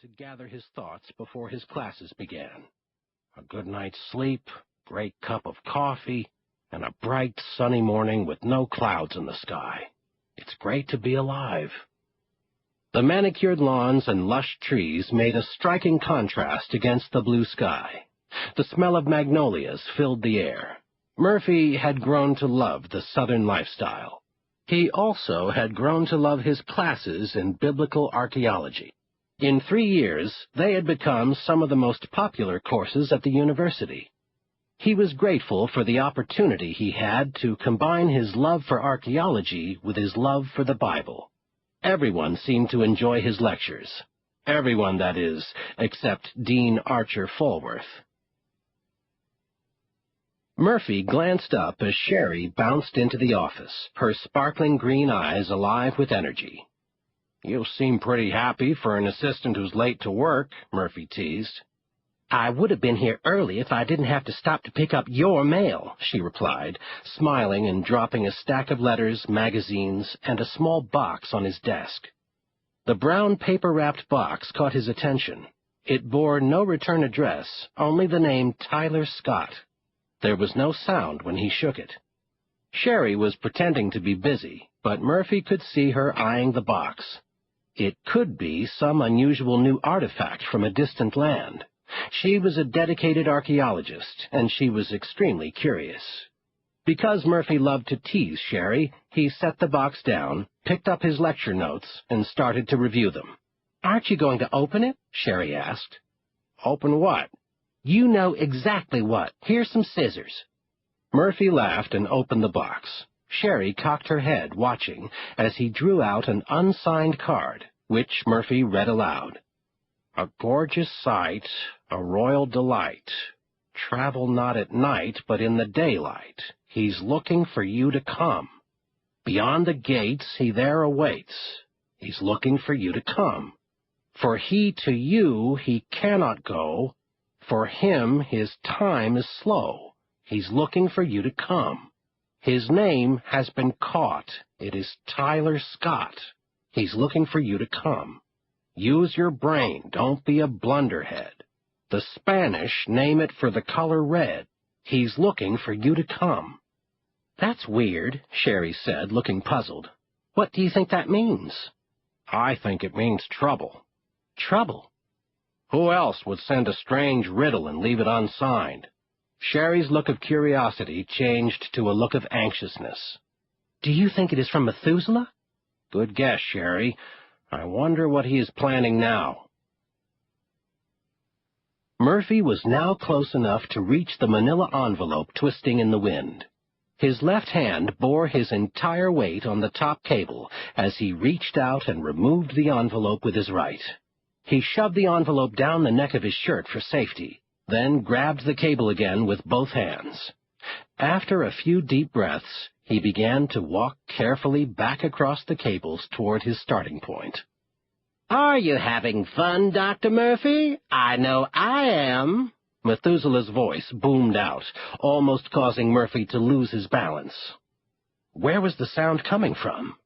to gather his thoughts before his classes began. A good night's sleep, great cup of coffee, and a bright, sunny morning with no clouds in the sky. It's great to be alive. The manicured lawns and lush trees made a striking contrast against the blue sky. The smell of magnolias filled the air. Murphy had grown to love the southern lifestyle. He also had grown to love his classes in biblical archaeology. In 3 years, they had become some of the most popular courses at the university. He was grateful for the opportunity he had to combine his love for archaeology with his love for the Bible. Everyone seemed to enjoy his lectures. Everyone, that is, except Dean Archer Falworth. Murphy glanced up as Sherry bounced into the office, her sparkling green eyes alive with energy. "You seem pretty happy for an assistant who's late to work," Murphy teased. "I would have been here early if I didn't have to stop to pick up your mail," she replied, smiling and dropping a stack of letters, magazines, and a small box on his desk. The brown paper-wrapped box caught his attention. It bore no return address, only the name Tyler Scott. There was no sound when he shook it. Sherry was pretending to be busy, but Murphy could see her eyeing the box. It could be some unusual new artifact from a distant land. She was a dedicated archaeologist, and she was extremely curious. Because Murphy loved to tease Sherry, he set the box down, picked up his lecture notes, and started to review them. "Aren't you going to open it?" Sherry asked. "Open what?" "You know exactly what. Here's some scissors." Murphy laughed and opened the box. Sherry cocked her head, watching, as he drew out an unsigned card, which Murphy read aloud. "A gorgeous sight, a royal delight. Travel not at night, but in the daylight. He's looking for you to come. Beyond the gates he there awaits. He's looking for you to come. For he to you he cannot go. For him his time is slow. He's looking for you to come. His name has been caught. It is Tyler Scott. He's looking for you to come. Use your brain, don't be a blunderhead. The Spanish name it for the color red. He's looking for you to come." "That's weird," Sherry said, looking puzzled. "What do you think that means?" "I think it means trouble." "Trouble?" "Who else would send a strange riddle and leave it unsigned?" Sherry's look of curiosity changed to a look of anxiousness. "Do you think it is from Methuselah?" "Good guess, Sherry. I wonder what he is planning now." Murphy was now close enough to reach the manila envelope twisting in the wind. His left hand bore his entire weight on the top cable as he reached out and removed the envelope with his right. He shoved the envelope down the neck of his shirt for safety, then grabbed the cable again with both hands. After a few deep breaths, he began to walk carefully back across the cables toward his starting point. "Are you having fun, Dr. Murphy? I know I am." Methuselah's voice boomed out, almost causing Murphy to lose his balance. Where was the sound coming from?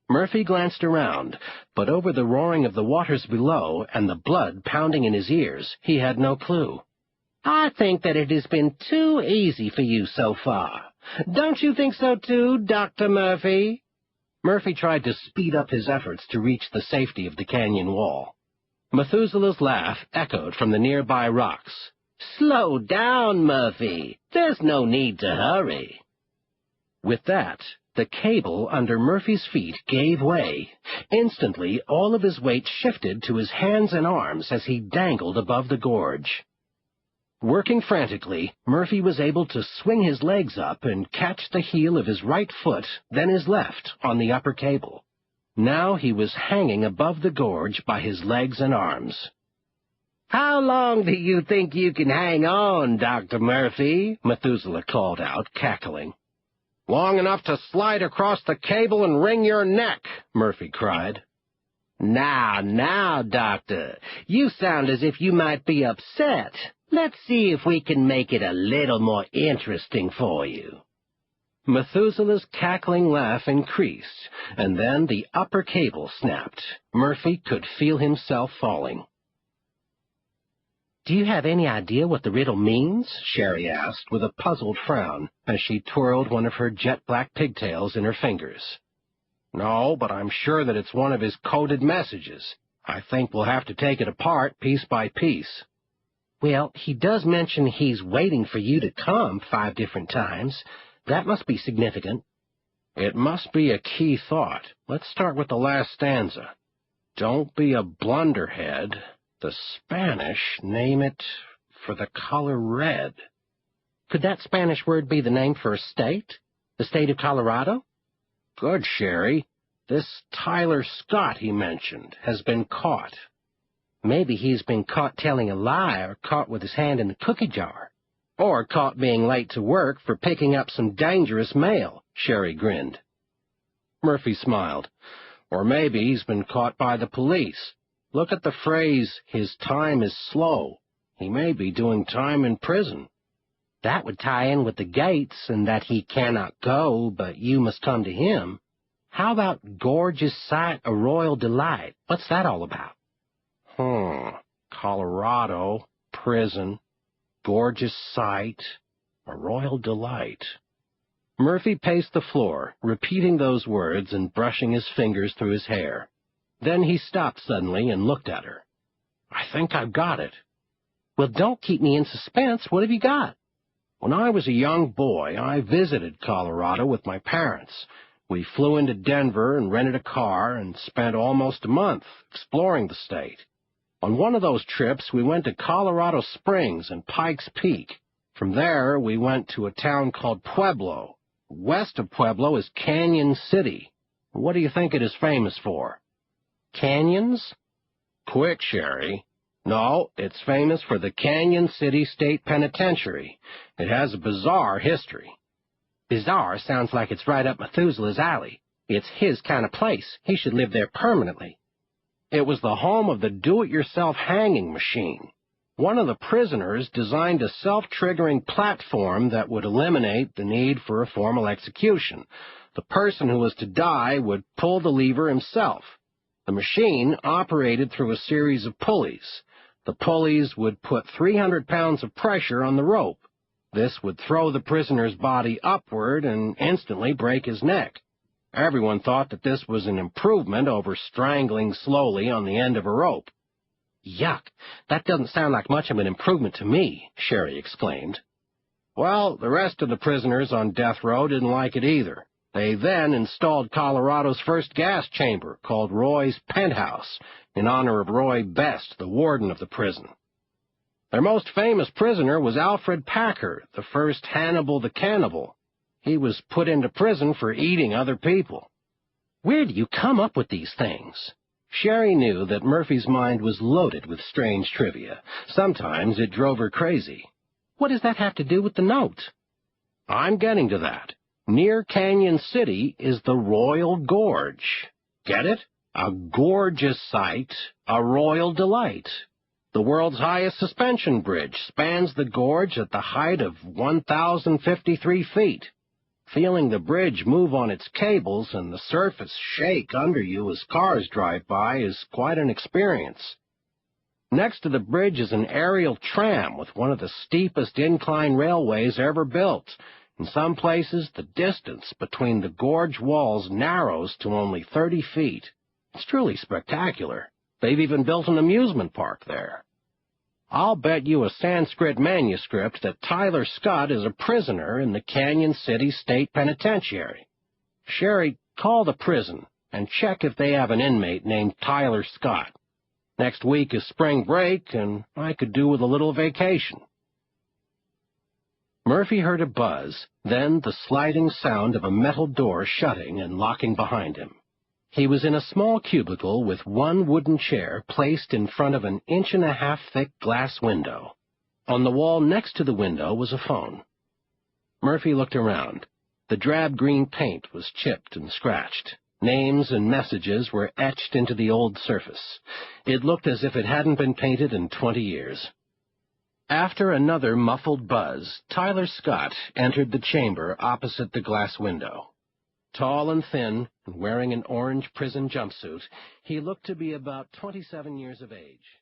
Murphy glanced around, but over the roaring of the waters below and the blood pounding in his ears, he had no clue. "I think that it has been too easy for you so far. Don't you think so too, Dr. Murphy?" Murphy tried to speed up his efforts to reach the safety of the canyon wall. Methuselah's laugh echoed from the nearby rocks. "Slow down, Murphy. There's no need to hurry." With that, the cable under Murphy's feet gave way. Instantly, all of his weight shifted to his hands and arms as he dangled above the gorge. Working frantically, Murphy was able to swing his legs up and catch the heel of his right foot, then his left, on the upper cable. Now he was hanging above the gorge by his legs and arms. "How long do you think you can hang on, Dr. Murphy?" Methuselah called out, cackling. "Long enough to slide across the cable and wring your neck," Murphy cried. Now, Doctor, you sound as if you might be upset. Let's see if we can make it a little more interesting for you." Methuselah's cackling laugh increased, and then the upper cable snapped. Murphy could feel himself falling. "Do you have any idea what the riddle means?" Sherry asked with a puzzled frown as she twirled one of her jet-black pigtails in her fingers. "No, but I'm sure that it's one of his coded messages. I think we'll have to take it apart piece by piece." "Well, he does mention he's waiting for you to come 5 different times. That must be significant." "It must be a key thought. Let's start with the last stanza. Don't be a blunderhead. The Spanish name it for the color red." "Could that Spanish word be the name for a state? The state of Colorado?" "Good, Sherry. This Tyler Scott he mentioned has been caught." "Maybe he's been caught telling a lie, or caught with his hand in the cookie jar." "Or caught being late to work for picking up some dangerous mail," Sherry grinned. Murphy smiled. "Or maybe he's been caught by the police. Look at the phrase, 'his time is slow.' He may be doing time in prison." "That would tie in with the gates, and that he cannot go, but you must come to him. How about gorgeous sight, a royal delight? What's that all about?" Colorado, prison, gorgeous sight, a royal delight. Murphy paced the floor, repeating those words and brushing his fingers through his hair. Then he stopped suddenly and looked at her. "I think I've got it." "Well, don't keep me in suspense. What have you got?" "When I was a young boy, I visited Colorado with my parents. We flew into Denver and rented a car and spent almost a month exploring the state. On one of those trips, we went to Colorado Springs and Pikes Peak. From there, we went to a town called Pueblo. West of Pueblo is Canyon City. What do you think it is famous for?" "Canyons?" "Quick, Sherry. No, it's famous for the Canyon City State Penitentiary. It has a bizarre history." "Bizarre sounds like it's right up Methuselah's alley. It's his kind of place. He should live there permanently." "It was the home of the do-it-yourself hanging machine. One of the prisoners designed a self-triggering platform that would eliminate the need for a formal execution. The person who was to die would pull the lever himself. The machine operated through a series of pulleys. The pulleys would put 300 pounds of pressure on the rope. This would throw the prisoner's body upward and instantly break his neck. Everyone thought that this was an improvement over strangling slowly on the end of a rope." "Yuck! That doesn't sound like much of an improvement to me," Sherry exclaimed. "Well, the rest of the prisoners on death row didn't like it either. They then installed Colorado's first gas chamber, called Roy's Penthouse, in honor of Roy Best, the warden of the prison. Their most famous prisoner was Alfred Packer, the first Hannibal the Cannibal. He was put into prison for eating other people." "Where do you come up with these things?" Sherry knew that Murphy's mind was loaded with strange trivia. Sometimes it drove her crazy. "What does that have to do with the note?" "I'm getting to that. Near Canyon City is the Royal Gorge. Get it? A gorgeous sight, a royal delight. The world's highest suspension bridge spans the gorge at the height of 1,053 feet. Feeling the bridge move on its cables and the surface shake under you as cars drive by is quite an experience. Next to the bridge is an aerial tram with one of the steepest incline railways ever built. In some places, the distance between the gorge walls narrows to only 30 feet. It's truly spectacular. They've even built an amusement park there. I'll bet you a Sanskrit manuscript that Tyler Scott is a prisoner in the Canyon City State Penitentiary. Sherry, call the prison and check if they have an inmate named Tyler Scott. Next week is spring break, and I could do with a little vacation." Murphy heard a buzz, then the sliding sound of a metal door shutting and locking behind him. He was in a small cubicle with one wooden chair placed in front of an 1.5-inch thick glass window. On the wall next to the window was a phone. Murphy looked around. The drab green paint was chipped and scratched. Names and messages were etched into the old surface. It looked as if it hadn't been painted in 20 years. After another muffled buzz, Tyler Scott entered the chamber opposite the glass window. Tall and thin, and wearing an orange prison jumpsuit, he looked to be about 27 years of age.